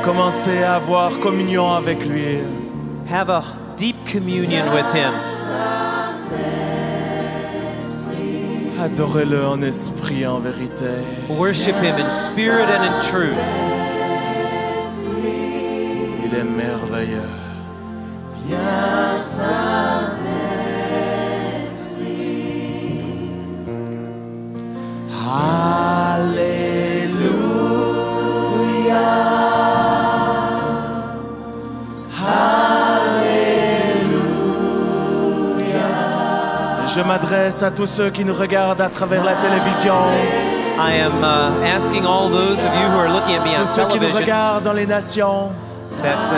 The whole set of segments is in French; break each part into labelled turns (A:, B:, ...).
A: Commencez à avoir communion avec lui.
B: Have a deep communion with Him.
A: Adorez-le en esprit et en vérité.
B: Worship Him in spirit and in truth.
A: Il est merveilleux. Je m'adresse à tous ceux qui nous regardent à travers la télévision.
B: I am asking all those of you who are looking at me on
A: Tous ceux qui nous
B: television
A: regardent dans les nations.
B: that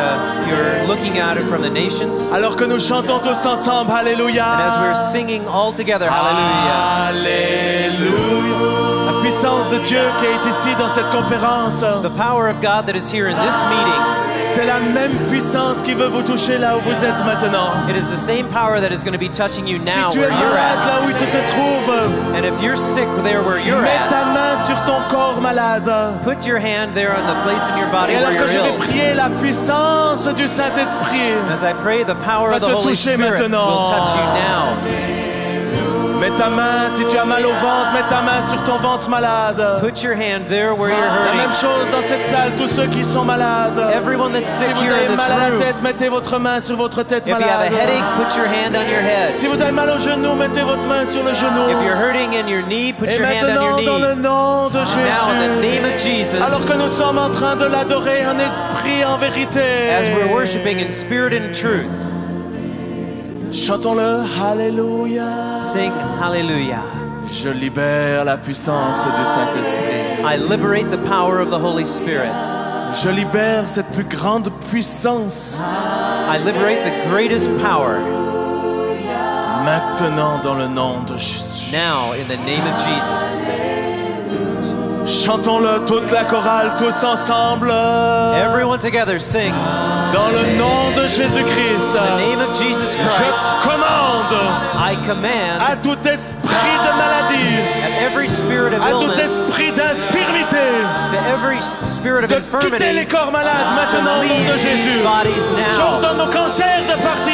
B: you're looking at it from the nations.
A: Alors que nous chantons tous ensemble, Alléluia.
B: And as we're singing all together, hallelujah.
A: Alléluia. La puissance de Dieu qui est ici dans cette conférence,
B: The power of God that is here in this meeting,
A: c'est la même puissance qui veut vous toucher là où vous êtes maintenant.
B: it is the same power that is going to be touching you
A: Si
B: now
A: tu
B: where
A: es
B: you're
A: malade
B: at.
A: là où tu te trouves,
B: And if you're sick there where you're
A: mets
B: at,
A: ta main sur ton corps malade.
B: put your hand there on the place in your body
A: Et
B: where
A: alors que
B: you're
A: je vais
B: ill.
A: prier, la puissance du Saint-Esprit
B: As I pray, the power
A: va
B: of the
A: te
B: Holy
A: toucher
B: Spirit
A: maintenant.
B: will touch you now.
A: Mets ta main, si tu as mal au ventre, mets ta main sur ton ventre malade.
B: Put your hand there where you're
A: La même
B: hurting.
A: chose dans cette salle, tous ceux qui sont malades.
B: Everyone that's
A: Si
B: sick
A: vous
B: here in
A: avez
B: this
A: mal à la
B: room,
A: tête, mettez votre main sur votre tête
B: if you have a
A: malade.
B: headache, put your hand on your head.
A: Si vous avez mal au genou, mettez votre main sur le genou.
B: If you're hurting in your knee, put
A: Et
B: your hand on your
A: maintenant, dans le
B: knee.
A: nom de
B: Now, in the
A: Jésus,
B: name of Jesus,
A: alors que nous sommes en train de l'adorer en esprit et en vérité,
B: as we're worshiping in spirit and truth,
A: chantons-le, Alléluia.
B: sing hallelujah.
A: Je libère la puissance du Saint-Esprit.
B: I liberate the power of the Holy Spirit.
A: Je libère cette plus grande puissance
B: I liberate the greatest power
A: maintenant dans le nom de Jésus.
B: now in the name of Jesus.
A: Chantons-le, toute la chorale, tous ensemble,
B: Everyone together sing.
A: dans le nom de Jésus-Christ.
B: In the name of Jesus Christ,
A: Je commande
B: I command
A: à tout esprit de maladie,
B: at every spirit of
A: à tout
B: illness,
A: esprit d'infirmité,
B: to every spirit of
A: de quitter
B: infirmity,
A: les corps malades
B: to
A: maintenant au nom
B: leave
A: de
B: these
A: Jésus.
B: bodies now.
A: J'ordonne aux cancers de partir.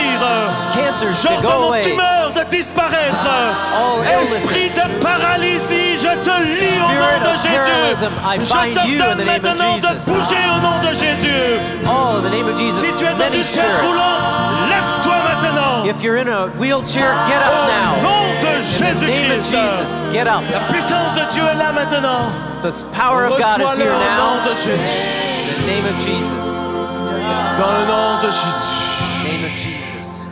B: Cancers to go
A: J'ordonne aux
B: away.
A: tumeurs de disparaître.
B: All
A: Esprit
B: illnesses.
A: de paralysie, je te lie au nom de
B: Spirit of
A: Jésus.
B: paralysis, I
A: Je
B: bind you in the
A: t'ordonne
B: name of
A: maintenant de
B: Jesus.
A: bouger au nom de Jésus.
B: Oh, in the name of Jesus,
A: Si tu es dans
B: many
A: une chaise
B: spirits.
A: roulante, lève-toi maintenant.
B: If you're in a wheelchair, get up
A: Au
B: now.
A: nom de
B: In the name of
A: Jésus-Christ.
B: Jesus, get up.
A: La puissance de Dieu est là maintenant.
B: The power of God is
A: Reçois-le
B: here
A: au nom
B: now.
A: de Jésus.
B: In the name of Jesus.
A: Dans le nom de Jésus.
B: Name of Jesus.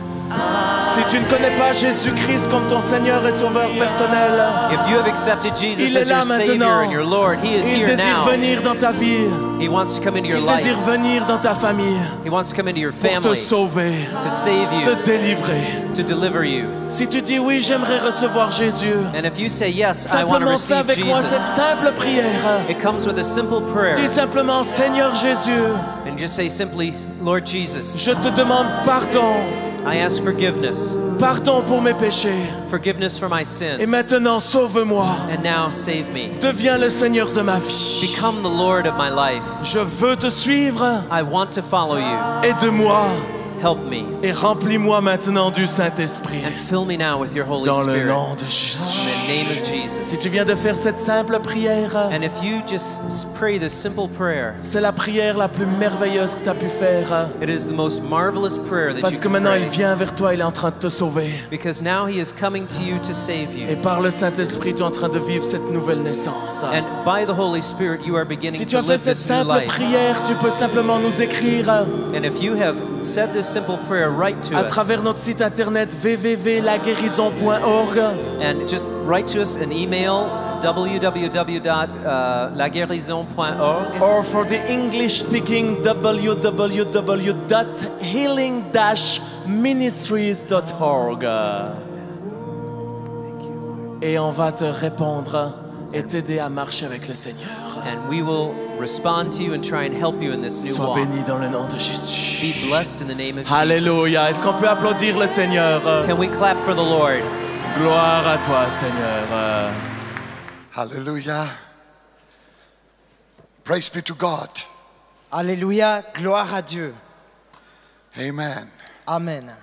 A: Si tu ne connais pas Jésus-Christ comme ton Seigneur et Sauveur personnel,
B: If you have accepted Jesus
A: il est
B: as
A: là
B: your Savior
A: maintenant.
B: and your Lord, He is
A: Il
B: here
A: désire
B: now.
A: venir dans ta vie.
B: He wants to come into your
A: Il
B: life.
A: désire venir dans ta famille
B: He wants to come into your
A: pour te
B: family
A: sauver,
B: to save
A: te
B: you,
A: délivrer.
B: to deliver you.
A: Si tu dis oui, j'aimerais recevoir Jésus,
B: And if you say, yes, I want to
A: simplement fais
B: receive
A: avec moi cette
B: Jesus,
A: simple prière.
B: it comes with a simple prayer.
A: Dis simplement, Seigneur Jésus,
B: And just say simply, Lord Jesus,
A: je te demande pardon.
B: I ask forgiveness.
A: Pardon pour mes péchés.
B: Forgiveness for my
A: Et
B: sins.
A: maintenant, sauve-moi.
B: And now save me.
A: Deviens le Seigneur de ma vie.
B: Become the Lord of my life.
A: Je veux te suivre.
B: I want to follow you.
A: Aide-moi
B: Help me.
A: et remplis-moi maintenant du Saint-Esprit.
B: And fill me now with your Holy
A: Dans le
B: Spirit.
A: nom de Jésus.
B: In the name of
A: Si
B: Jesus.
A: tu viens de faire cette simple prière,
B: And if you just pray this simple prayer,
A: c'est la prière la plus merveilleuse que tu as pu faire.
B: it is the most marvelous prayer that
A: Parce
B: you
A: que
B: can
A: maintenant, il
B: pray.
A: vient vers toi, il est en train de te sauver.
B: Because now He is coming to you to save
A: Et
B: you.
A: par le Saint-Esprit, tu es en train de vivre cette nouvelle naissance.
B: And by the Holy Spirit, you are beginning
A: Si tu
B: to
A: as fait
B: live
A: cette
B: this new
A: simple
B: life.
A: prière, tu peux simplement nous écrire
B: And if you have said this simple prayer, write to
A: à
B: us.
A: travers notre site internet www.laguérison.org.
B: And just write to us an email, www.laguérison.org.
A: Or for the English speaking, www.healing-ministries.org. Et on va te répondre et t'aider à marcher avec le Seigneur.
B: And we will respond to you and try and help you in this new
A: Sois
B: walk.
A: béni dans le nom de Jésus.
B: Be blessed in the name of Jesus.
A: Alléluia. Est-ce qu'on peut applaudir le Seigneur?
B: Can we clap for the Lord?
A: Gloire à toi, Seigneur.
C: Hallelujah. Praise be to God.
D: Alléluia, gloire à Dieu.
C: Amen.
D: Amen.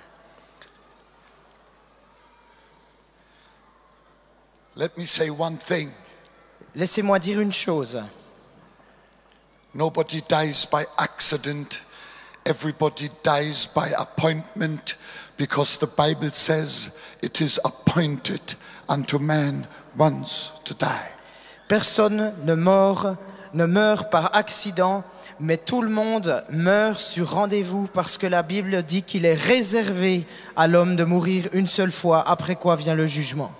C: Let me say one thing.
D: Laissez-moi dire une chose.
C: Nobody dies by accident. Everybody dies by appointment, because the Bible says it is appointed unto man once to die.
D: Personne ne meurt par accident, mais tout le monde meurt sur rendez-vous parce que la Bible dit qu'il est réservé à l'homme de mourir une seule fois, après quoi vient le jugement.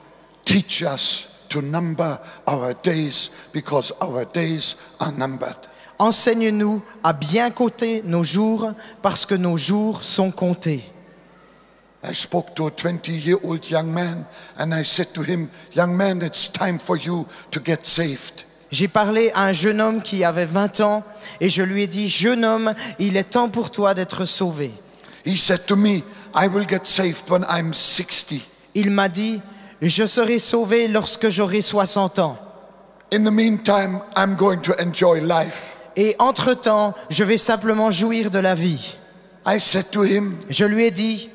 C: Teach us to number our days, because our days are numbered.
D: Enseigne-nous à bien compter nos jours parce que nos jours sont comptés.
C: I spoke to a 20-year-old young man and I said to him, young man, it's time for you to get saved.
D: J'ai parlé à un jeune homme qui avait 20 ans et je lui ai dit, jeune homme, il est temps pour toi d'être sauvé.
C: He said to me, I will get saved when I'm 60.
D: Il m'a dit, je serai sauvé lorsque j'aurai 60 ans.
C: In the meantime, I'm going to enjoy life.
D: Et entre-temps, je vais simplement jouir de la vie.
C: I said to him,
D: Je lui ai dit,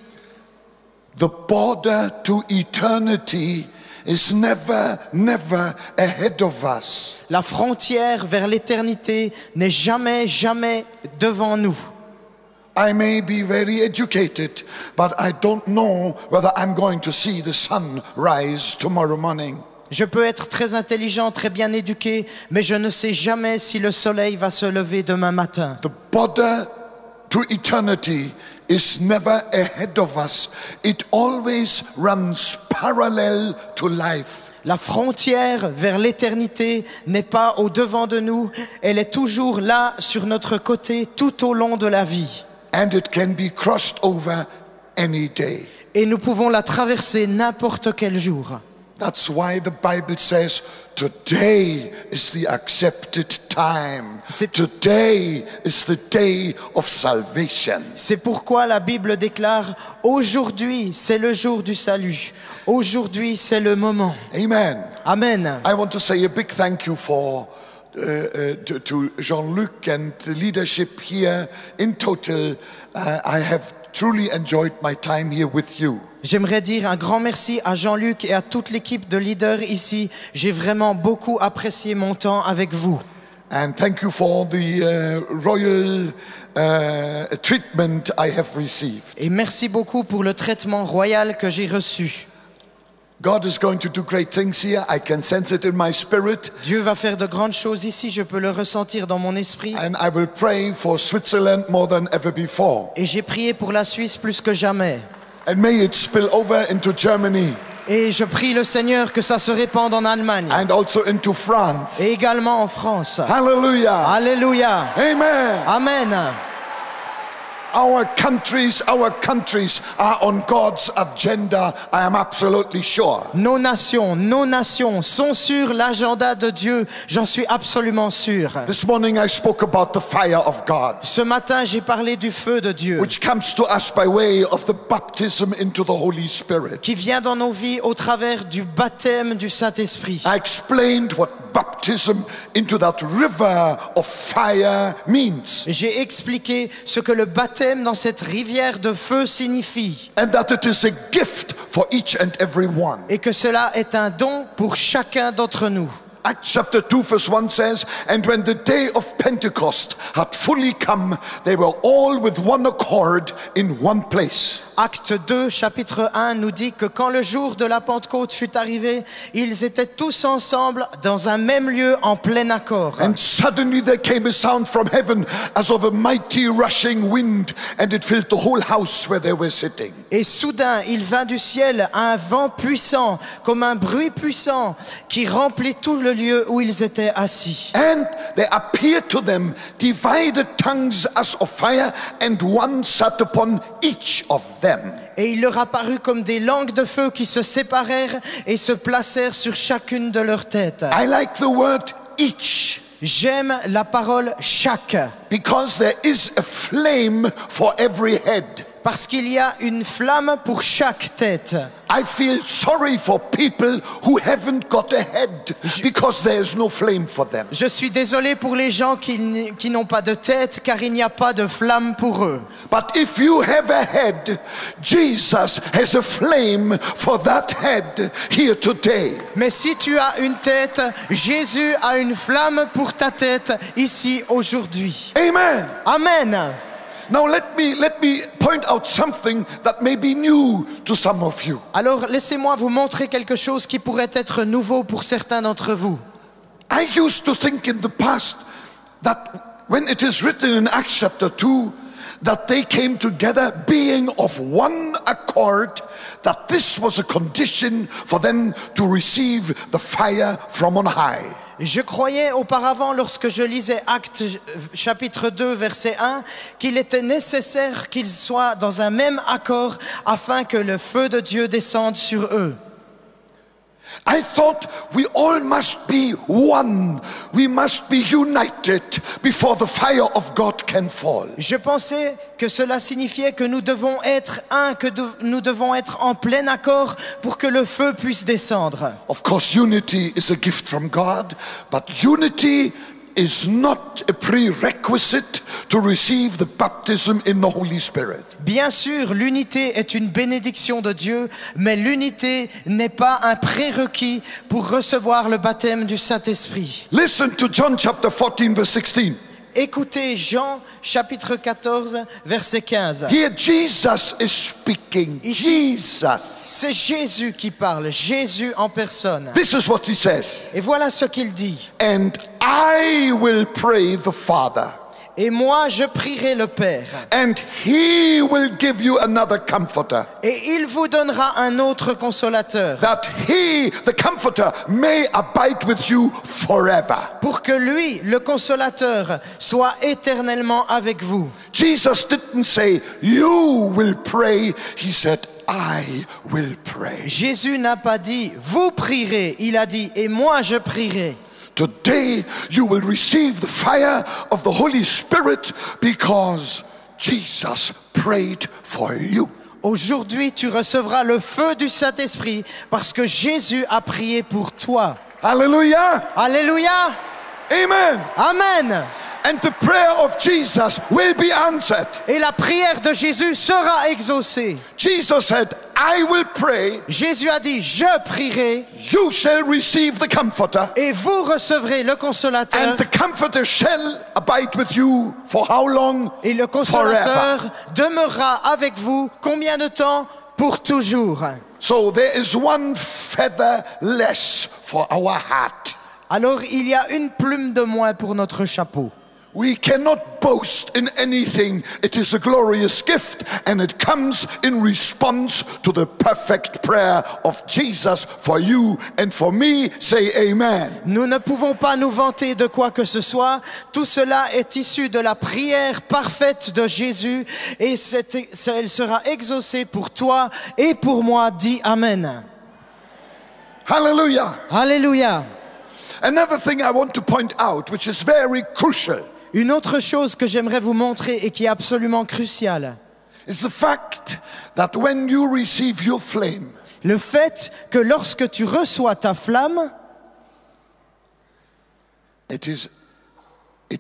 C: the border to eternity is never ahead of us.
D: la frontière vers l'éternité n'est jamais devant nous.
C: I may be very educated, but I don't know whether I'm going to see the sun rise tomorrow morning.
D: Je peux être très intelligent, très bien éduqué, mais je ne sais jamais si le soleil va se lever demain matin.
C: The border to eternity is never ahead of us. It always runs parallel to life.
D: La frontière vers l'éternité n'est pas au-devant de nous, elle est toujours là sur notre côté tout au long de la vie.
C: And it can be crossed over any day.
D: Et nous pouvons la traverser n'importe quel jour.
C: That's why the Bible says, today is the accepted time. Today is the day of salvation.
D: C'est pourquoi la Bible déclare, aujourd'hui c'est le jour du salut. Aujourd'hui c'est le moment.
C: Amen.
D: Amen.
C: I want to say a big thank you to Jean-Luc and the leadership here. In total, I have truly enjoyed my time here with you.
D: J'aimerais dire un grand merci à Jean-Luc et à toute l'équipe de leaders ici. J'ai vraiment beaucoup apprécié mon temps avec vous.
C: And thank you for the royal treatment I have received.
D: Et merci beaucoup pour le traitement royal que j'ai reçu.
C: God is going to do great things here. I can sense it in my spirit.
D: Dieu va faire de grandes choses ici, je peux le ressentir dans mon esprit.
C: And I will pray for Switzerland more than ever before.
D: Et j'ai prié pour la Suisse plus que jamais.
C: And may it spill over into Germany.
D: Et je prie le Seigneur que ça se répande en Allemagne.
C: And also into France.
D: Et également en France.
C: Hallelujah.
D: Alléluia.
C: Amen.
D: Amen.
C: Our countries are on God's agenda, I am absolutely sure.
D: Nos nations sont sur l'agenda de Dieu, j'en suis absolument sûr.
C: This morning I spoke about the fire of God,
D: Ce matin, j'ai parlé du feu de Dieu
C: which comes to us by way of the baptism into the Holy Spirit.
D: qui vient dans nos vies au travers du baptême du Saint-Esprit.
C: I explained what baptism into that river of fire means.
D: J'ai expliqué ce que le baptême dans cette rivière de feu signifie
C: And that it is a gift for each and every one.
D: et que cela est un don pour chacun d'entre nous.
C: Acts chapter 2 verse 1 says, and when the day of Pentecost had fully come, they were all with one accord in one place.
D: Acte 2, chapitre 1 nous dit que quand le jour de la Pentecôte fut arrivé, ils étaient tous ensemble dans un même lieu en plein accord.
C: And suddenly there came a sound from heaven as of a mighty rushing wind, and it filled the whole house where they were sitting.
D: Et soudain, il vint du ciel un vent puissant, comme un bruit puissant, qui remplit tout le lieu où ils étaient assis.
C: And there appeared to them divided tongues as of fire, and one sat upon each of them.
D: Et il leur apparut comme des langues de feu qui se séparèrent et se placèrent sur chacune de leurs têtes.
C: I like the word each,
D: J'aime la parole chaque,
C: because there is a flame for every head.
D: parce qu'il y a une flamme pour chaque tête.
C: I feel sorry for people who haven't got a head because there is no flame for them.
D: Je suis désolé pour les gens qui n'ont pas de tête, car il n'y a pas de flamme pour eux.
C: But if you have a head, Jesus has a flame for that head here today.
D: Mais si tu as une tête, Jésus a une flamme pour ta tête ici aujourd'hui.
C: Amen.
D: Amen.
C: Now let me point out something that may be new to some of you.
D: Alors laissez-moi vous montrer quelque chose qui pourrait être nouveau pour certains d'entre vous.
C: I used to think in the past that when it is written in Acts chapter 2 that they came together being of one accord, that this was a condition for them to receive the fire from on high.
D: Je croyais auparavant, lorsque je lisais Actes chapitre 2 verset 1, qu'il était nécessaire qu'ils soient dans un même accord afin que le feu de Dieu descende sur eux.
C: I thought we all must be one. We must be united before the fire of God can fall.
D: Je pensais que cela signifiait que nous devons être un, que nous devons être en plein accord pour que le feu puisse descendre.
C: Of course, unity is a gift from God, but unity is not a prerequisite to receive the baptism in the Holy Spirit.
D: Bien sûr, l'unité est une bénédiction de Dieu, mais l'unité n'est pas un prérequis pour recevoir le baptême du Saint-Esprit.
C: Listen to John chapter 14 verse 16.
D: Écoutez Jean chapitre 14 verset 15.
C: Here Jesus is speaking.
D: Ici,
C: Jesus.
D: c'est Jésus qui parle, Jésus en personne.
C: This is what he says.
D: Et voilà ce qu'il dit.
C: And I will pray the Father,
D: Et moi, je prierai le Père,
C: and he will give you another comforter,
D: et il vous donnera un autre consolateur,
C: that he, the comforter, may abide with you forever.
D: pour que lui, le consolateur, soit éternellement avec vous.
C: Jesus didn't say, you will pray. He said, I will pray.
D: Jésus n'a pas dit, vous prierez, il a dit, et moi je prierai.
C: Today you will receive the fire of the Holy Spirit because Jesus prayed for you.
D: Aujourd'hui, tu recevras le feu du Saint-Esprit parce que Jésus a prié pour toi.
C: Hallelujah.
D: Alléluia.
C: Amen.
D: Amen.
C: And the prayer of Jesus will be answered.
D: Et la prière de Jésus sera exaucée.
C: Jesus said, I will pray,
D: Jésus a dit, je prierai,
C: you shall receive the comforter,
D: et vous recevrez le consolateur.
C: and the comforter shall abide with you for how long?
D: Et le consolateur demeurera avec vous combien de temps? Pour toujours.
C: So there is one feather less for our hat.
D: Alors il y a une plume de moins pour notre chapeau.
C: We cannot boast in anything. It is a glorious gift, and it comes in response to the perfect prayer of Jesus for you and for me. Say amen.
D: Nous ne pouvons pas nous vanter de quoi que ce soit. Tout cela est issu de la prière parfaite de Jésus, et elle sera exaucée pour toi et pour moi. Dis Amen.
C: Hallelujah.
D: Alléluia.
C: Another thing I want to point out, which is very crucial,
D: Une autre chose que j'aimerais vous montrer et qui est absolument cruciale,
C: is the fact that when you receive your flame,
D: le fait que lorsque tu reçois ta flamme,
C: it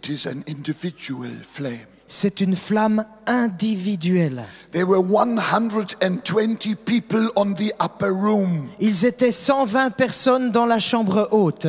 C: is an individual flame.
D: c'est une flamme individuelle.
C: There were 120 people on the upper room,
D: Ils étaient 120 personnes dans la chambre haute.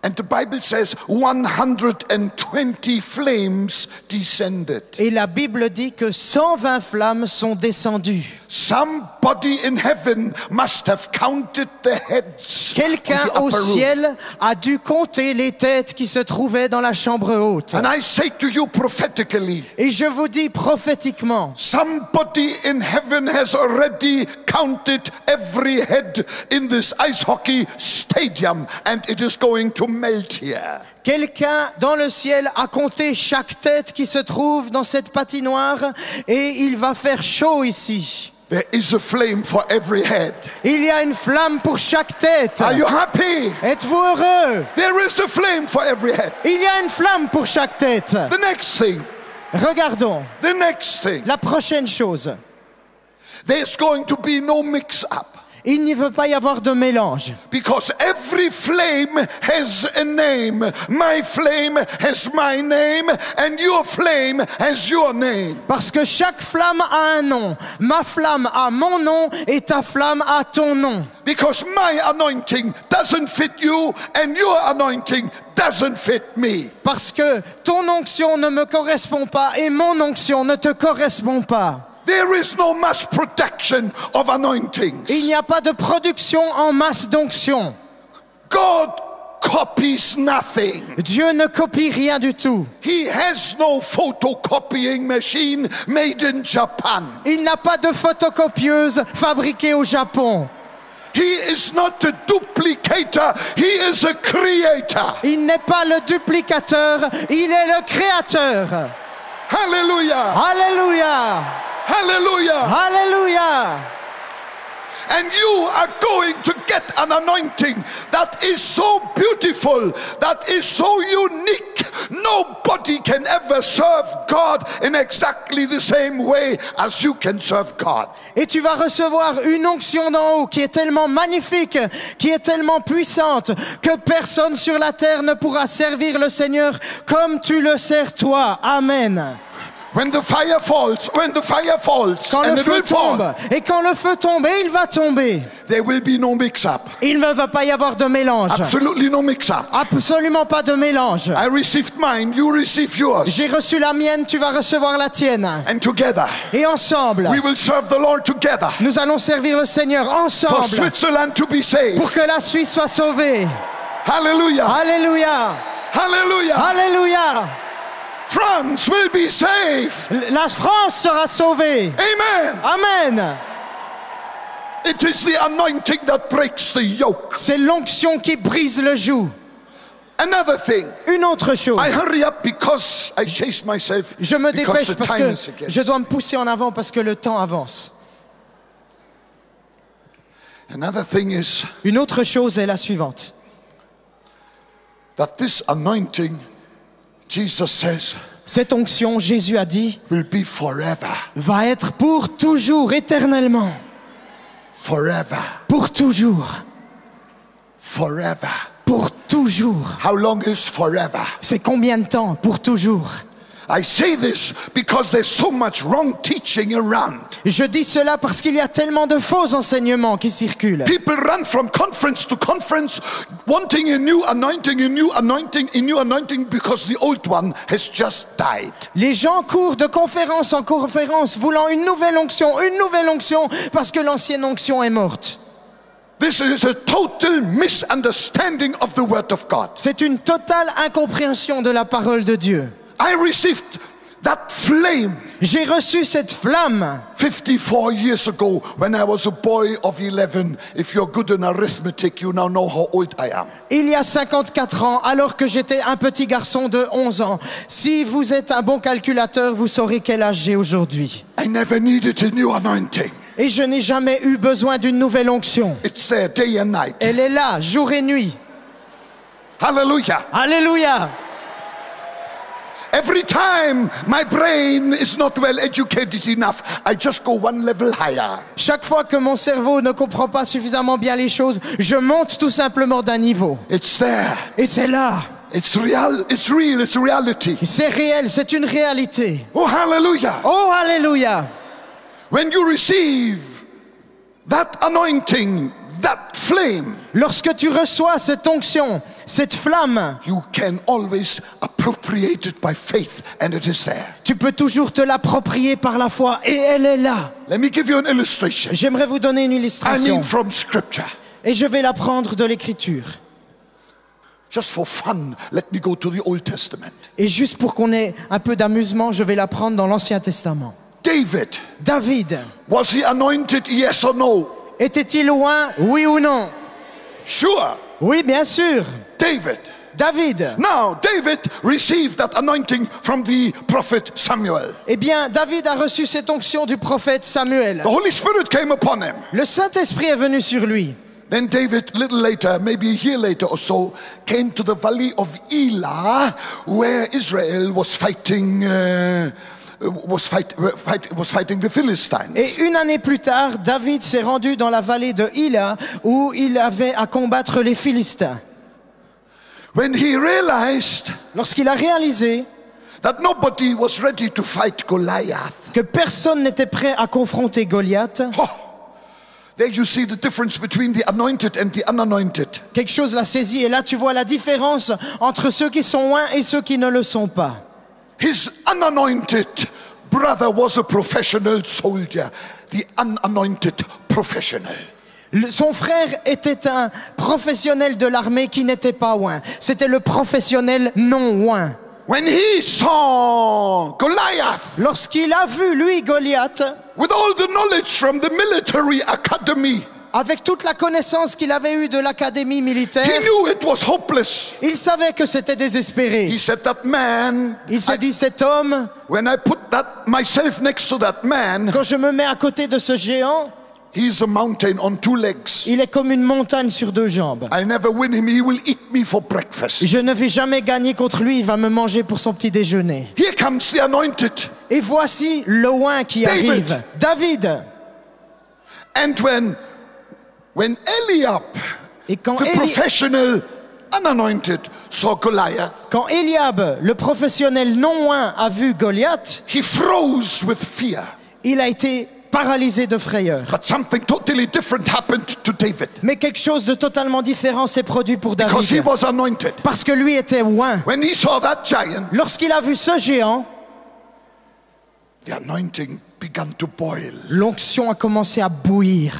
C: And the Bible says 120 flames descended.
D: Et la Bible dit que 120 flammes sont descendues.
C: Somebody in heaven must have counted the heads.
D: Quelqu'un
C: of the
D: au
C: upper room.
D: ciel a dû compter les têtes qui se trouvaient dans la chambre haute.
C: And I say to you prophetically,
D: Et je vous dis prophétiquement,
C: somebody in heaven has already counted every head in this ice hockey stadium, and it is going to melt here.
D: quelqu'un dans le ciel a compté chaque tête qui se trouve dans cette patinoire et il va faire chaud ici.
C: There is a flame for every head.
D: Il y a une flamme pour chaque tête.
C: Are you happy?
D: Êtes-vous heureux?
C: There is a flame for every head.
D: Il y a une flamme pour chaque tête.
C: The next thing,
D: Regardons
C: the next thing,
D: la prochaine chose.
C: there's going to be no mix-up.
D: Il n'y veut pas y avoir de mélange.
C: Because every flame has a name. My flame has my name, and your flame has your name.
D: Parce que chaque flamme a un nom. Ma flamme a mon nom et ta flamme a ton nom.
C: Because my anointing doesn't fit you, and your anointing doesn't fit me.
D: Parce que ton onction ne me correspond pas et mon onction ne te correspond pas.
C: There is no mass production of anointings.
D: Il n'y a pas de production en masse d'onction.
C: God copies nothing.
D: Dieu ne copie rien du tout.
C: He has no photocopying machine made in Japan.
D: Il n'a pas de photocopieuse fabriquée au Japon.
C: He is not a duplicator, he is a creator.
D: Il n'est pas le duplicateur, il est le créateur.
C: Hallelujah.
D: Alléluia!
C: Hallelujah.
D: Alléluia!
C: And you are going to get an anointing that is so beautiful, that is so unique. Nobody can ever serve God in exactly the same way as you can serve God.
D: Et tu vas recevoir une onction d'en haut qui est tellement magnifique, qui est tellement puissante, que personne sur la terre ne pourra servir le Seigneur comme tu le sers toi. Amen.
C: When the fire falls,
D: Quand
C: and
D: le
C: it
D: feu
C: will fall,
D: tombe, et quand le feu tombe, et il va tomber,
C: there will be no mix-up.
D: il ne va pas y avoir de mélange.
C: Absolutely no mix-up.
D: Absolument pas de mélange.
C: I received mine, you receive yours.
D: J'ai reçu la mienne, tu vas recevoir la tienne.
C: And together,
D: Et ensemble,
C: we will serve the Lord together.
D: nous allons servir le Seigneur
C: For
D: ensemble
C: Switzerland to be saved.
D: pour que la Suisse soit sauvée.
C: Hallelujah.
D: Alléluia!
C: Hallelujah.
D: Alléluia!
C: France will be saved.
D: La France sera sauvée.
C: Amen.
D: Amen.
C: It is the anointing that breaks the yoke.
D: C'est l'onction qui brise le joug.
C: Another thing.
D: Une autre chose.
C: I hurry up because I chase myself.
D: Je me
C: because
D: dépêche
C: the
D: parce
C: time
D: que
C: is against.
D: je dois me pousser en avant parce que le temps avance.
C: Another thing is
D: Une autre chose est la suivante.
C: that this anointing, Jesus says,
D: Cette onction, Jésus a dit,
C: will be forever.
D: va être pour toujours, éternellement.
C: Forever.
D: Pour toujours.
C: Forever.
D: Pour toujours.
C: How long is forever?
D: C'est combien de temps? Pour toujours.
C: I say this because there's so much wrong teaching around.
D: Je dis cela parce qu'il y a tellement de faux enseignements qui circulent.
C: People run from conference to conference wanting a new anointing, a new anointing, a new anointing because the old one has just died.
D: Les gens courent de conférence en conférence voulant une nouvelle onction parce que l'ancienne onction est morte.
C: This is a total misunderstanding of the word of God.
D: C'est une totale incompréhension de la parole de Dieu.
C: I received that flame
D: J'ai reçu cette flamme
C: 54 years ago when I was a boy of 11. If you're good in arithmetic, you now know how old I am.
D: il y a 54 ans, alors que j'étais un petit garçon de 11 ans. Si vous êtes un bon calculateur, vous saurez quel âge j'ai aujourd'hui.
C: I never needed a new anointing.
D: Et je n'ai jamais eu besoin d'une nouvelle onction.
C: It's there day and night.
D: Elle est là, jour et nuit.
C: Hallelujah.
D: Alléluia!
C: Every time my brain is not well educated enough, I just go one level higher.
D: Chaque fois que mon cerveau ne comprend pas suffisamment bien les choses, je monte tout simplement d'un niveau.
C: It's there.
D: Et c'est là.
C: It's real. It's real. It's reality.
D: C'est réel, c'est une réalité.
C: Oh, hallelujah.
D: Oh, alléluia!
C: When you receive that anointing, that flame,
D: Lorsque tu reçois cette onction, cette flamme,
C: you can always appropriate it by faith, and it is there.
D: tu peux toujours te l'approprier par la foi et elle est là.
C: Let me give you an illustration.
D: J'aimerais vous donner une
C: I
D: illustration
C: mean from scripture.
D: et je vais la prendre de l'Écriture.
C: Just for fun, let me go to the Old Testament.
D: Et juste pour qu'on ait un peu d'amusement, je vais la prendre dans l'Ancien Testament. David,
C: Was he anointed, yes or no?
D: était-il loin, oui ou non?
C: Sure.
D: Oui, bien sûr.
C: David. Now, David received that anointing from the prophet Samuel.
D: Eh bien, David a reçu cette onction du prophète Samuel.
C: The Holy Spirit came upon him.
D: Le Saint-Esprit est venu sur lui.
C: Then David, little later, maybe a year later or so, came to the valley of Elah, where Israel was fighting the Philistines.
D: Et une année plus tard, David s'est rendu dans la vallée de Elah, où il avait à combattre les Philistins.
C: When he realized
D: Lorsqu'il a réalisé
C: that nobody was ready to fight Goliath,
D: que personne n'était prêt à confronter Goliath,
C: there you see the difference between the anointed and the unanointed.
D: quelque chose l'a saisi. Et là, tu vois la différence entre ceux qui sont loin et ceux qui ne le sont pas.
C: His unanointed brother was a professional soldier, the unanointed professional.
D: Son frère était un professionnel de l'armée qui n'était pas loin. C'était le professionnel non loin.
C: When he saw Goliath,
D: Lorsqu'il a vu, lui, Goliath,
C: with all the knowledge from the military academy,
D: avec toute la connaissance qu'il avait eue de l'académie militaire,
C: he knew it was hopeless.
D: il savait que c'était désespéré.
C: He said, that man,
D: Il s'est dit, cet homme,
C: when I put myself next to that man,
D: quand je me mets à côté de ce géant,
C: he's a mountain on two legs.
D: il est comme une montagne sur deux jambes.
C: I'll never win him. He will eat me for breakfast.
D: Je ne vais jamais gagner contre lui, il va me manger pour son petit déjeuner.
C: Here comes the anointed.
D: Et voici le oint qui
C: David.
D: arrive. David.
C: And when Eliab,
D: Et quand,
C: the professional unanointed, saw Goliath,
D: quand Eliab, le professionnel non oint, a vu Goliath,
C: he froze with fear.
D: il a été paralysé de frayeur.
C: But something totally different happened to David,
D: Mais quelque chose de totalement différent s'est produit pour
C: because he
D: David.
C: was anointed.
D: Parce que lui était oint.
C: When he saw that giant,
D: Lorsqu'il a vu ce géant,
C: the anointing began to boil.
D: l'onction a commencé à bouillir.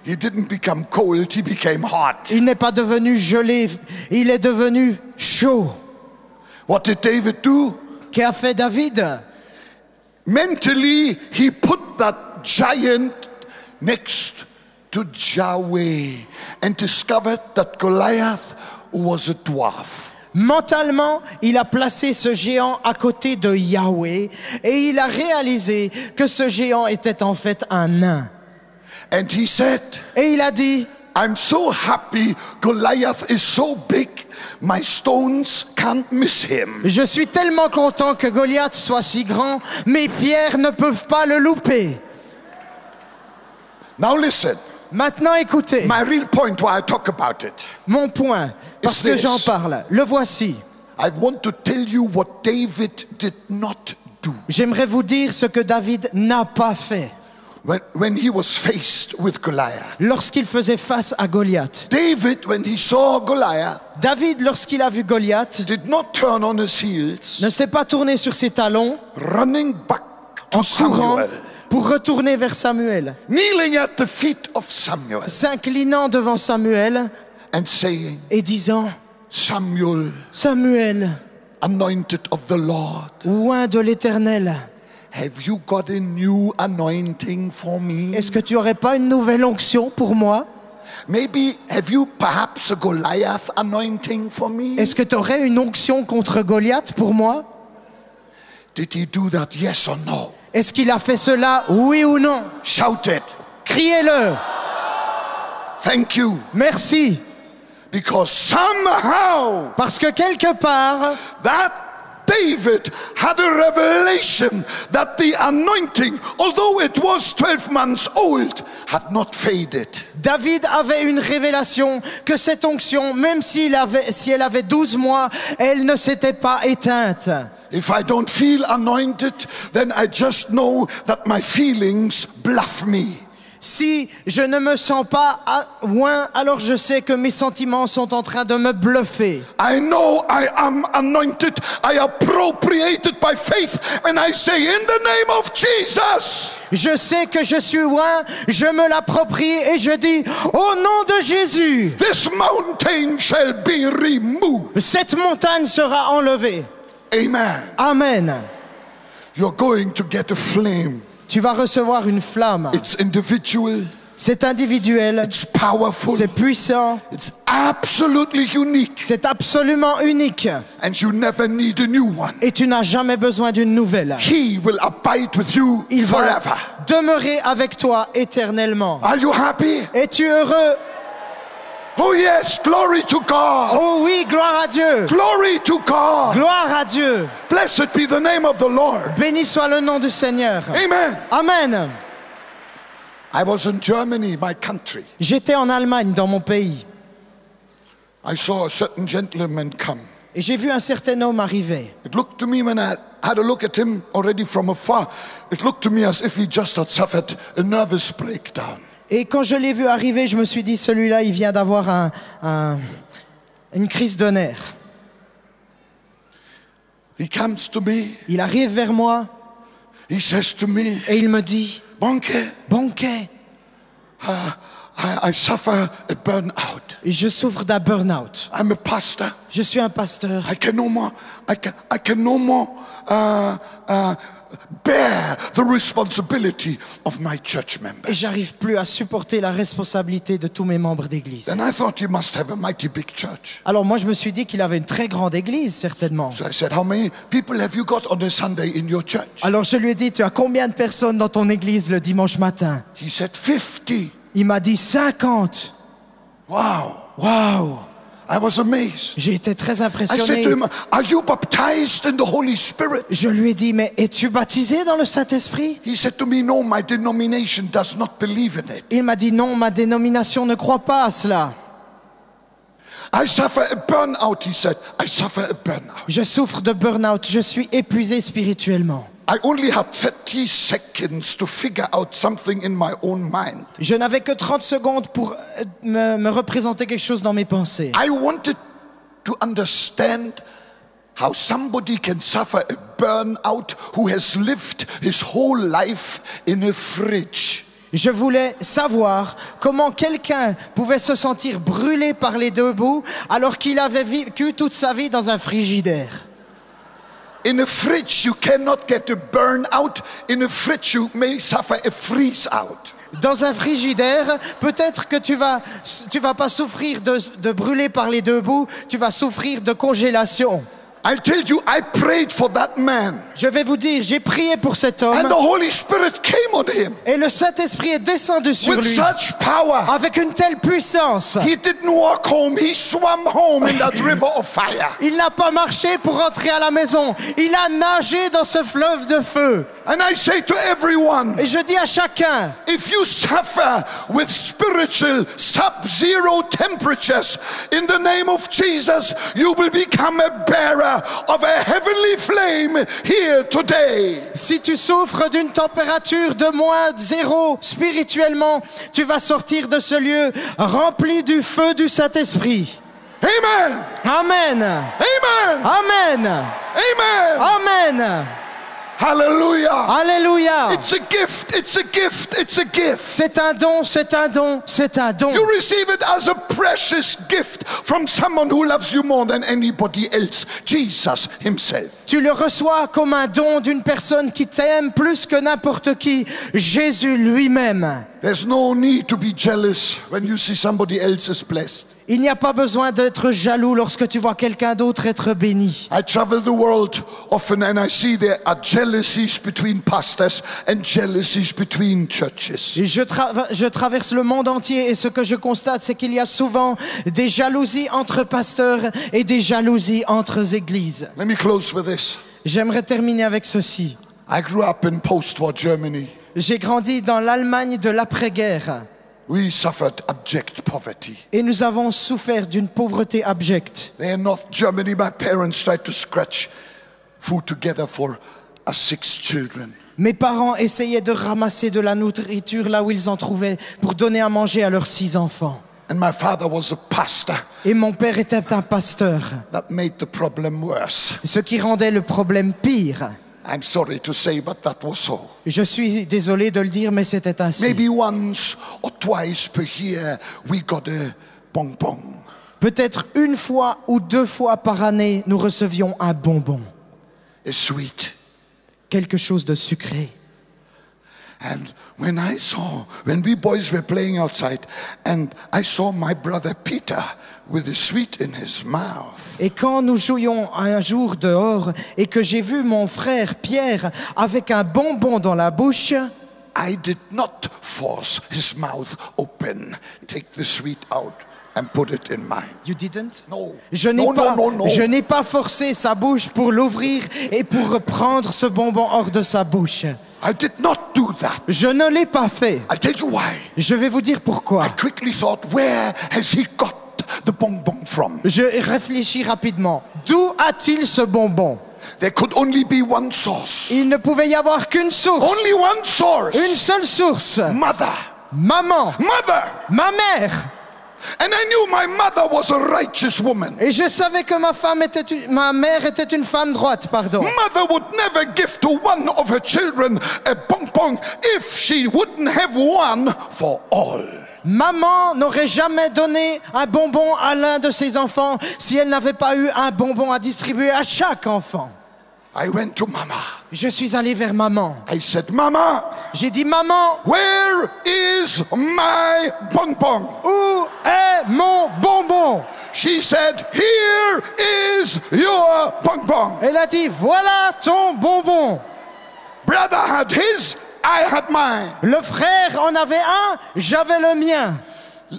C: He didn't become cold, he became hot.
D: Il n'est pas devenu gelé, il est devenu chaud.
C: What did David do?
D: Qu'a fait David?
C: Mentally, he put that giant next to Yahweh and discovered that Goliath was a dwarf.
D: Mentalement, il a placé ce géant à côté de Yahweh et il a réalisé que ce géant était en fait un nain.
C: And he said,
D: Et il a dit,
C: I'm so happy Goliath is so big, my stones can't miss him.
D: je suis tellement content que Goliath soit si grand, mes pierres ne peuvent pas le louper.
C: Now listen,
D: Maintenant écoutez,
C: my real point why I talk about it.
D: mon point, parce que j'en parle, le voici.
C: I want to tell you what David did not do.
D: J'aimerais vous dire ce que David n'a pas fait
C: When he was faced with Goliath.
D: lorsqu'il faisait face à Goliath.
C: David, when he saw Goliath,
D: David, lorsqu'il a vu Goliath,
C: did not turn on his heels,
D: ne s'est pas tourné sur ses talons
C: running back to
D: en courant
C: Samuel,
D: pour retourner vers Samuel,
C: kneeling at the feet of Samuel
D: s'inclinant devant Samuel
C: and saying,
D: et disant,
C: Samuel,
D: Samuel,
C: anointed of the Lord,
D: oint de l'Éternel,
C: have you got a new anointing for me?
D: est-ce que tu aurais pas une nouvelle onction pour moi?
C: Maybe have you perhaps a Goliath anointing for me?
D: Est-ce que tu aurais une onction contre Goliath pour moi?
C: Did he do that? Yes or no?
D: Est-ce qu'il a fait cela, oui ou non?
C: Shout it.
D: Criez-le.
C: Thank you.
D: Merci.
C: Because somehow
D: Parce que quelque part,
C: that David had a revelation that the anointing, although it was 12 months old, had not faded.
D: David avait une révélation que cette onction, même si elle avait 12 mois, elle ne s'était pas éteinte.
C: If I don't feel anointed, then I just know that my feelings bluff me.
D: Si je ne me sens pas loin, alors je sais que mes sentiments sont en train de me bluffer.
C: I know I am anointed. I appropriated by faith. And I say, in the name of Jesus.
D: Je sais que je suis loin, je me l'approprie et je dis, au nom de Jésus,
C: This mountain shall be removed.
D: cette montagne sera enlevée.
C: Amen.
D: Amen.
C: You're going to get a flame.
D: Tu vas recevoir une flamme.
C: It's individual.
D: C'est individuel,
C: It's powerful.
D: c'est puissant,
C: It's absolutely unique.
D: c'est absolument unique.
C: And you never need a new one.
D: Et tu n'as jamais besoin d'une nouvelle.
C: He will abide with you
D: Il va
C: forever.
D: demeurer avec toi éternellement.
C: Are you happy?
D: Es-tu heureux?
C: Oh yes, glory to God.
D: Oh oui, gloire à Dieu.
C: Glory to God.
D: Gloire à Dieu.
C: Blessed be the name of the Lord.
D: Béni soit le nom du Seigneur.
C: Amen.
D: Amen.
C: I was in Germany, my country.
D: J'étais en Allemagne, dans mon pays,
C: I saw a certain gentleman come.
D: et j'ai vu un certain homme arriver.
C: It looked to me when I had a look at him already from afar, it looked to me as if he just had suffered a nervous breakdown.
D: Et quand je l'ai vu arriver, je me suis dit, celui-là, il vient d'avoir une crise de nerfs.
C: He comes to me,
D: Il arrive vers moi
C: he says to me,
D: et il me dit,
C: Bonke,
D: Bonke,
C: I suffer a burnout.
D: je souffre d'un burn-out.
C: I'm a pastor.
D: Je suis un pasteur.
C: I can no more bear the responsibility of my church
D: Et
C: members.
D: j'arrive plus à supporter la responsabilité de tous mes membres d'église.
C: Then I thought you must have a mighty big church.
D: Alors moi, je me suis dit qu'il avait une très grande église, certainement.
C: So I said, how many people have you got on a Sunday in your church?
D: Alors je lui ai dit, tu as combien de personnes dans ton église le dimanche matin?
C: He said, 50.
D: Il m'a dit 50.
C: Wow.
D: Waouh!
C: I was amazed.
D: J'ai été très
C: I said
D: impressionné.
C: to him, are you baptized in the Holy Spirit?
D: Je lui ai dit, mais es-tu baptisé dans le Saint-Esprit?
C: He said to me, no, my denomination does not believe in it.
D: Il m'a dit, non, ma dénomination ne croit pas à cela.
C: I suffer a burnout, he said. I suffer a burnout.
D: Je souffre de burn-out, je suis épuisé spirituellement.
C: I only had 30 seconds to figure out something in my own mind.
D: Je n'avais que 30 secondes pour me représenter quelque chose dans mes pensées.
C: I wanted to understand how somebody can suffer a burnout who has lived his whole life in a fridge.
D: Je voulais savoir comment quelqu'un pouvait se sentir brûlé par les deux bouts alors qu'il avait vécu toute sa vie dans un frigidaire.
C: In a fridge, you cannot get a burnout. In a fridge, you may suffer a freeze out.
D: Dans un frigidaire, peut-être que tu vas pas souffrir de brûler par les deux bouts, tu vas souffrir de congélation.
C: I tell you, I prayed for that man.
D: Je vais vous dire, j'ai prié pour cet homme
C: And the Holy Spirit came on him
D: et le Saint-Esprit est descendu sur
C: with
D: lui
C: such power.
D: avec une telle puissance.
C: He didn't walk home, he swam home in that river of fire.
D: Il n'a pas marché pour rentrer à la maison, il a nagé dans ce fleuve de feu.
C: And I say to everyone,
D: Et je dis à chacun,
C: if you suffer with spiritual sub-zero temperatures, in the name of Jesus, you will become a bearer of a heavenly flame here today.
D: si tu souffres d'une température de moins 0 spirituellement, tu vas sortir de ce lieu rempli du feu du Saint-Esprit.
C: Amen.
D: Amen.
C: Amen.
D: Amen.
C: Amen.
D: Amen.
C: Hallelujah.
D: Alléluia.
C: It's a gift. It's a gift. It's a gift.
D: C'est un don, c'est un don, c'est un don.
C: You receive it as a precious gift from someone who loves you more than anybody else, Jesus himself.
D: Tu le reçois comme un don d'une personne qui t'aime plus que n'importe qui, Jésus lui-même.
C: There's no need to be jealous when you see somebody else is blessed.
D: Il n'y a pas besoin d'être jaloux lorsque tu vois quelqu'un d'autre être béni.
C: I travel the world often and I see there are jealousies between pastors and jealousies between churches.
D: Et je traverse le monde entier et ce que je constate, c'est qu'il y a souvent des jalousies entre pasteurs et des jalousies entre églises.
C: Let me close with this.
D: J'aimerais terminer avec ceci.
C: I grew up in post-war Germany.
D: J'ai grandi dans l'Allemagne de l'après-guerre
C: We suffered abject poverty.
D: et nous avons souffert d'une pauvreté abjecte.
C: There in North Germany, my parents tried to scratch food together for us 6 children.
D: Mes parents essayaient de ramasser de la nourriture là où ils en trouvaient pour donner à manger à leurs 6 enfants.
C: And my father was a pastor.
D: Et mon père était un pasteur,
C: That made the problem worse.
D: ce qui rendait le problème pire.
C: I'm sorry to say, but that was so.
D: Je suis désolé de le dire, mais c'était ainsi.
C: Maybe once or twice per year, we got a bonbon.
D: Peut-être 1 fois ou 2 fois par année, nous recevions un bonbon,
C: A sweet.
D: quelque chose de sucré.
C: And when we boys were playing outside, and I saw my brother Peter with a sweet in his mouth,
D: Et quand nous jouions un jour dehors et que j'ai vu mon frère Pierre avec un bonbon dans la bouche,
C: I did not force his mouth open, take the sweet out and put it in mine.
D: you didn't?
C: No.
D: Je n'ai
C: No,
D: pas,
C: no, no, no.
D: je n'ai pas forcé sa bouche pour l'ouvrir et pour prendre ce bonbon hors de sa bouche.
C: I did not do that.
D: Je ne l'ai pas fait.
C: I'll tell you why.
D: Je vais vous dire
C: I
D: pourquoi.
C: quickly thought, where has he got the bonbon from?
D: Je réfléchis rapidement. D'où a-t-il ce bonbon?
C: There could only be one source.
D: Il ne pouvait y avoir qu'une source.
C: Only one source.
D: Une seule source.
C: Mother.
D: Maman.
C: Mother.
D: Ma mère.
C: And I knew my mother was a righteous woman.
D: Et je savais que ma mère était une femme droite, pardon.
C: Mother would never give to one of her children a bonbon if she wouldn't have one for all.
D: Maman n'aurait jamais donné un bonbon à l'un de ses enfants si elle n'avait pas eu un bonbon à distribuer à chaque enfant.
C: I went to Mama.
D: Je suis allé vers maman.
C: I said, Mama,
D: J'ai dit, maman,
C: where is my bonbon?
D: où est mon bonbon?
C: She said, here is your bonbon.
D: Elle a dit, voilà ton bonbon.
C: Brother had his, I had mine.
D: Le frère en avait un, j'avais le mien.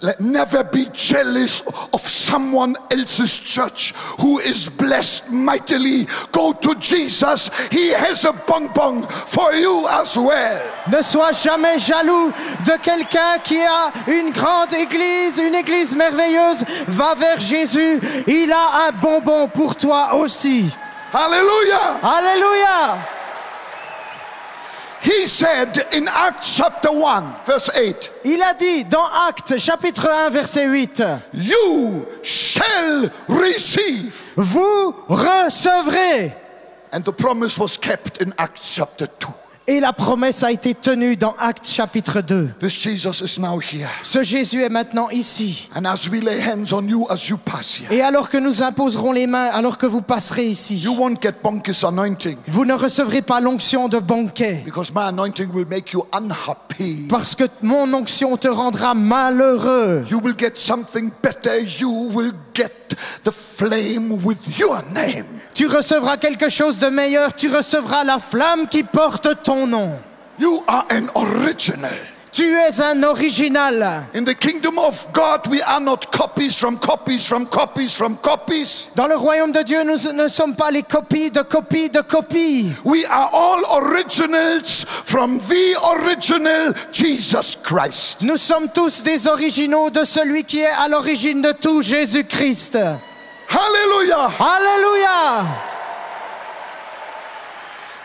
C: Let never be jealous of someone else's church who is blessed mightily. Go to Jesus. He has a bonbon for you as well.
D: Ne sois jamais jaloux de quelqu'un qui a une grande église, une église merveilleuse. Va vers Jésus, il a un bonbon pour toi aussi.
C: Hallelujah.
D: Alléluia.
C: He said in Acts chapter 1, verse 8,
D: Il a dit dans Actes chapitre 1 verset 8,
C: you shall receive.
D: vous recevrez.
C: And the promise was kept in Acts chapter 2.
D: Et la promesse a été tenue dans Actes chapitre 2.
C: This Jesus is now here.
D: Ce Jésus est maintenant ici.
C: And as we lay hands on you as you pass here,
D: Et alors que nous imposerons les mains, alors que vous passerez ici,
C: you won't get bonkers anointing,
D: vous ne recevrez pas l'onction de banquet.
C: because my anointing will make you unhappy.
D: Parce que mon onction te rendra malheureux.
C: You will get something better. You will get the flame with your name.
D: Tu recevras quelque chose de meilleur. Tu recevras la flamme qui porte ton nom.
C: You are an original.
D: Tu es un original.
C: In the kingdom of God, we are not copies from copies from copies from copies.
D: Dans le royaume de Dieu, nous ne sommes pas les copies de copies de copies.
C: We are all originals from the original Jesus Christ.
D: Nous sommes tous des originaux de celui qui est à l'origine de tout, Jésus-Christ.
C: Hallelujah.
D: Alléluia.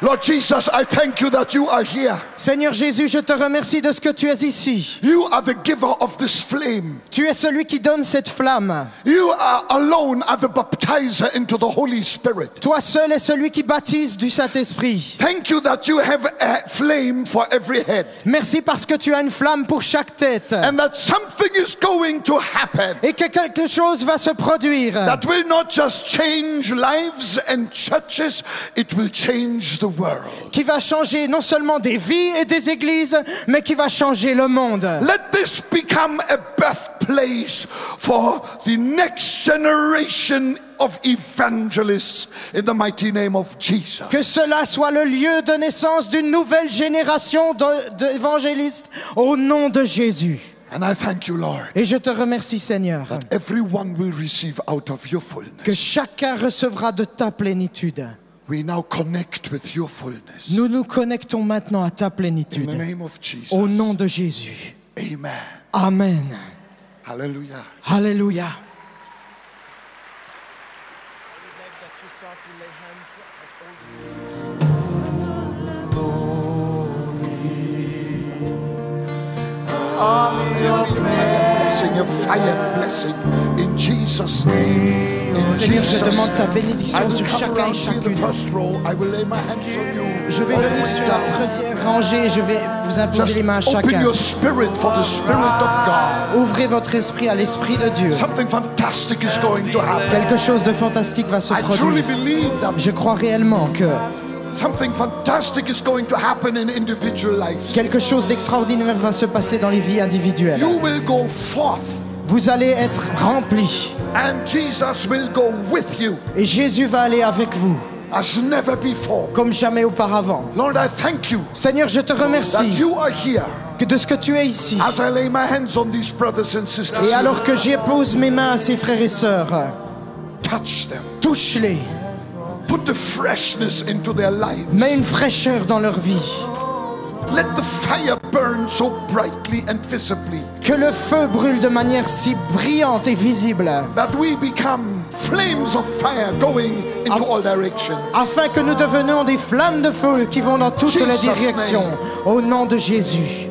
C: Lord Jesus, I thank you that you are here.
D: Seigneur Jésus, je te remercie de ce que tu es ici.
C: You are the giver of this flame.
D: Tu es celui qui donne cette flamme.
C: You are alone are the baptizer into the Holy Spirit.
D: Toi seul es celui qui baptise du Saint-Esprit.
C: Thank you that you have a flame for every head.
D: Merci parce que tu as une flamme pour chaque tête.
C: And that something is going to happen
D: Et que quelque chose va se produire.
C: that will not just change lives and churches, it will change the world.
D: Qui va changer non seulement des vies et des églises, mais qui va changer le monde.
C: Let this become a birthplace for the next generation of evangelists in the mighty name of Jesus.
D: Que cela soit le lieu de naissance d'une nouvelle génération d'évangélistes au nom de Jésus.
C: And I thank you, Lord,
D: Et je te remercie, Seigneur,
C: that everyone will receive out of your
D: que
C: fullness.
D: chacun recevra de ta plénitude.
C: We now connect with your fullness.
D: Nous nous connectons maintenant à ta
C: In
D: plénitude.
C: the name of Jesus.
D: Au nom de Jésus.
C: Amen.
D: Amen.
C: Hallelujah.
D: Alléluia.
C: blessing, your fire blessing in Jesus' name. In
D: Seigneur, je
C: Jesus'
D: demande ta
C: name.
D: bénédiction
C: I will
D: sur
C: come
D: chacun et
C: around to you in the
D: chacune.
C: first row. I will lay my hands on you.
D: Je vais venir sur la première rangée et je vais vous imposer
C: Just
D: les mains à
C: open
D: chacun.
C: your spirit for the Spirit of God.
D: Ouvrez votre esprit à l'Esprit de Dieu.
C: Something fantastic is going to happen.
D: Quelque chose de fantastique va se
C: I truly
D: produire.
C: believe that
D: Je crois réellement que
C: something fantastic is going to happen in individual lives.
D: quelque chose d'extraordinaire va se passer dans les vies individuelles.
C: You will go forth
D: Vous allez être remplis
C: and Jesus will go with you
D: et Jésus va aller avec vous
C: as never before.
D: comme jamais auparavant.
C: Lord, I thank you
D: Seigneur, je te
C: that
D: remercie
C: you are here
D: de ce que tu es ici.
C: as I lay my hands on these brothers and sisters.
D: Et alors que j'épose mes mains à ces frères et sœurs,
C: Touch them.
D: touche-les,
C: Put the freshness into their lives.
D: mets une fraîcheur dans leur vie.
C: Let the fire burn so brightly and visibly
D: Que le feu brûle de manière si brillante et visible,
C: that we become flames of fire going into all directions.
D: afin que nous devenions des flammes de feu qui vont dans toutes les
C: Jesus'
D: directions. Au nom de Jésus.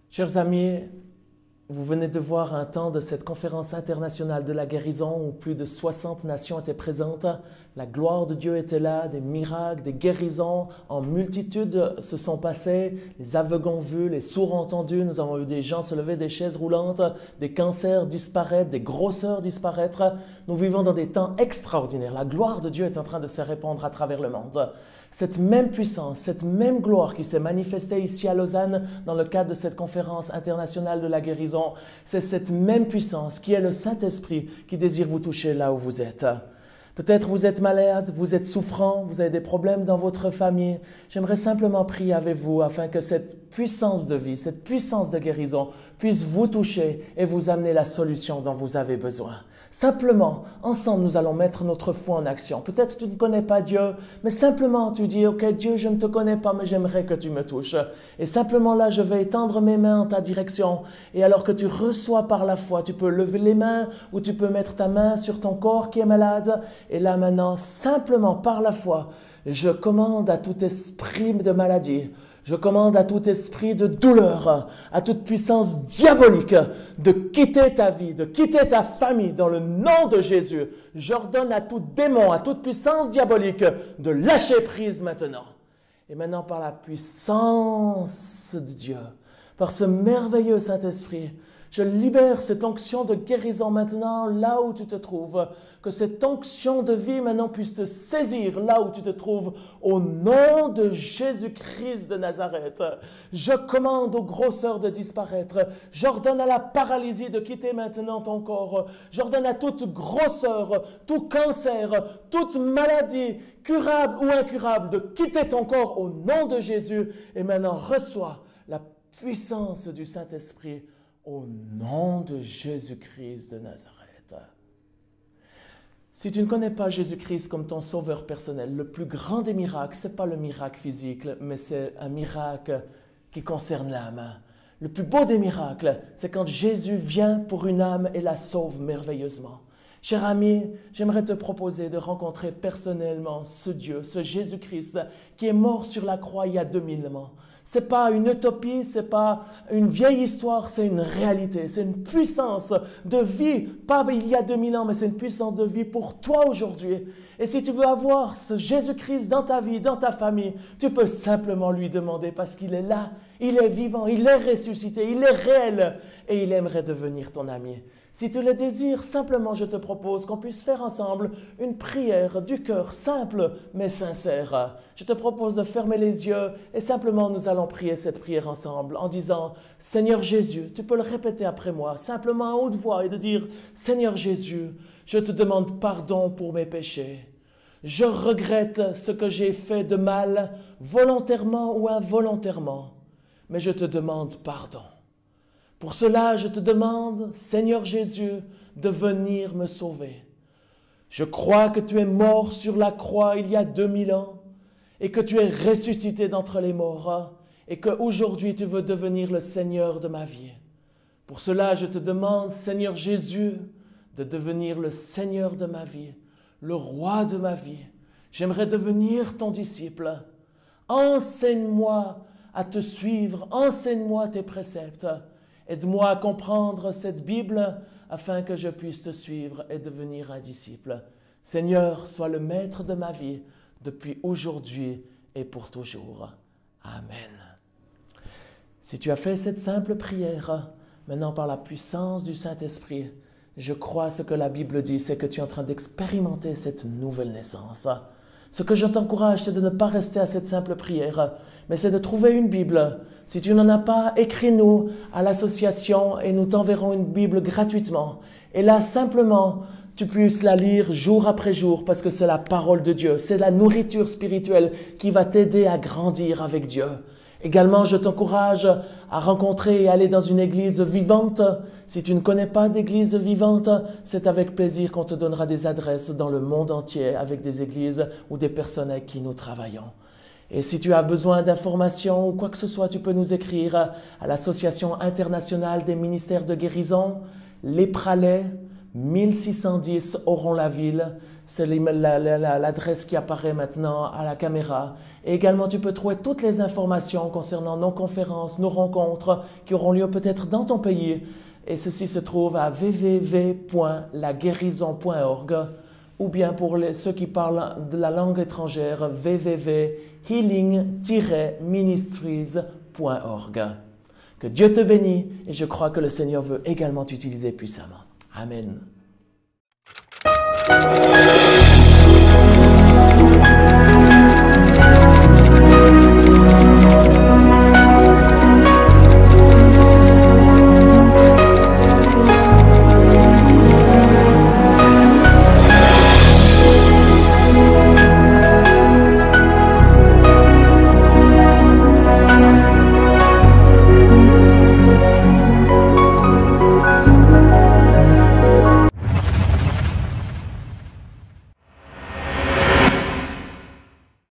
A: Chers amis, vous venez de voir un temps de cette conférence internationale de la guérison où plus de 60 nations étaient présentes. La gloire de Dieu était là, des miracles, des guérisons en multitude se sont passés. Les aveugles ont vu, les sourds ont entendu. Nous avons vu des gens se lever des chaises roulantes, des cancers disparaître, des grosseurs disparaître. Nous vivons dans des temps extraordinaires. La gloire de Dieu est en train de se répandre à travers le monde. Cette même puissance, cette même gloire qui s'est manifestée ici à Lausanne dans le cadre de cette conférence internationale de la guérison, c'est cette même puissance qui est le Saint-Esprit qui désire vous toucher là où vous êtes. Peut-être vous êtes malade, vous êtes souffrant, vous avez des problèmes dans votre famille. J'aimerais simplement prier avec vous afin que cette puissance de vie, cette puissance de guérison puisse vous toucher et vous amener la solution dont vous avez besoin. Simplement, ensemble, nous allons mettre notre foi en action. Peut-être tu ne connais pas Dieu, mais simplement tu dis, ok Dieu, je ne te connais pas, mais j'aimerais que tu me touches. Et simplement là, je vais étendre mes mains en ta direction. Et alors que tu reçois par la foi, tu peux lever les mains ou tu peux mettre ta main sur ton corps qui est malade. Et là maintenant, simplement par la foi, je commande à tout esprit de maladie, je commande à tout esprit de douleur, à toute puissance diabolique de quitter ta vie, de quitter ta famille dans le nom de Jésus. J'ordonne à tout démon, à toute puissance diabolique de lâcher prise maintenant. Et maintenant par la puissance de Dieu, par ce merveilleux Saint-Esprit, je libère cette onction de guérison maintenant là où tu te trouves. Que cette onction de vie maintenant puisse te saisir là où tu te trouves. Au nom de Jésus-Christ de Nazareth, je commande aux grosseurs de disparaître. J'ordonne à la paralysie de quitter maintenant ton corps. J'ordonne à toute grosseur, tout cancer, toute maladie, curable ou incurable, de quitter ton corps au nom de Jésus. Et maintenant, reçois la puissance du Saint-Esprit au nom de Jésus-Christ de Nazareth. Si tu ne connais pas Jésus-Christ comme ton sauveur personnel, le plus grand des miracles, ce n'est pas le miracle physique, mais c'est un miracle qui concerne l'âme. Le plus beau des miracles, c'est quand Jésus vient pour une âme et la sauve merveilleusement. Cher ami, j'aimerais te proposer de rencontrer personnellement ce Dieu, ce Jésus-Christ qui est mort sur la croix il y a 2000 ans. Ce n'est pas une utopie, ce n'est pas une vieille histoire, c'est une réalité, c'est une puissance de vie, pas il y a 2000 ans, mais c'est une puissance de vie pour toi aujourd'hui. Et si tu veux avoir ce Jésus-Christ dans ta vie, dans ta famille, tu peux simplement lui demander parce qu'il est là, il est vivant, il est ressuscité, il est réel et il aimerait devenir ton ami. Si tu le désires, simplement je te propose qu'on puisse faire ensemble une prière du cœur simple mais sincère. Je te propose de fermer les yeux et simplement nous allons prier cette prière ensemble en disant « Seigneur Jésus », tu peux le répéter après moi, simplement à haute voix et de dire « Seigneur Jésus, je te demande pardon pour mes péchés. Je regrette ce que j'ai fait de mal, volontairement ou involontairement, mais je te demande pardon. Pour cela, je te demande, Seigneur Jésus, de venir me sauver. Je crois que tu es mort sur la croix il y a 2000 ans et que tu es ressuscité d'entre les morts et qu'aujourd'hui tu veux devenir le Seigneur de ma vie. Pour cela, je te demande, Seigneur Jésus, de devenir le Seigneur de ma vie, le roi de ma vie. J'aimerais devenir ton disciple. Enseigne-moi à te suivre, enseigne-moi tes préceptes. Aide-moi à comprendre cette Bible afin que je puisse te suivre et devenir un disciple. Seigneur, sois le maître de ma vie depuis aujourd'hui et pour toujours. Amen. Si tu as fait cette simple prière, maintenant par la puissance du Saint-Esprit, je crois ce que la Bible dit, c'est que tu es en train d'expérimenter cette nouvelle naissance. Ce que je t'encourage, c'est de ne pas rester à cette simple prière, mais c'est de trouver une Bible. Si tu n'en as pas, écris-nous à l'association et nous t'enverrons une Bible gratuitement. Et là, simplement, tu puisses la lire jour après jour parce que c'est la parole de Dieu. C'est la nourriture spirituelle qui va t'aider à grandir avec Dieu. Également, je t'encourage à rencontrer et aller dans une église vivante. Si tu ne connais pas d'église vivante, c'est avec plaisir qu'on te donnera des adresses dans le monde entier avec des églises ou des personnes avec qui nous travaillons. Et si tu as besoin d'informations ou quoi que ce soit, tu peux nous écrire à l'Association internationale des ministères de guérison, Les Pralais, 1610 Oron-la-Ville. C'est l'adresse qui apparaît maintenant à la caméra. Et également, tu peux trouver toutes les informations concernant nos conférences, nos rencontres qui auront lieu peut-être dans ton pays. Et ceci se trouve à www.laguérison.org ou bien pour ceux qui parlent de la langue étrangère, www.healing-ministries.org. Que Dieu te bénisse et je crois que le Seigneur veut également t'utiliser puissamment. Amen.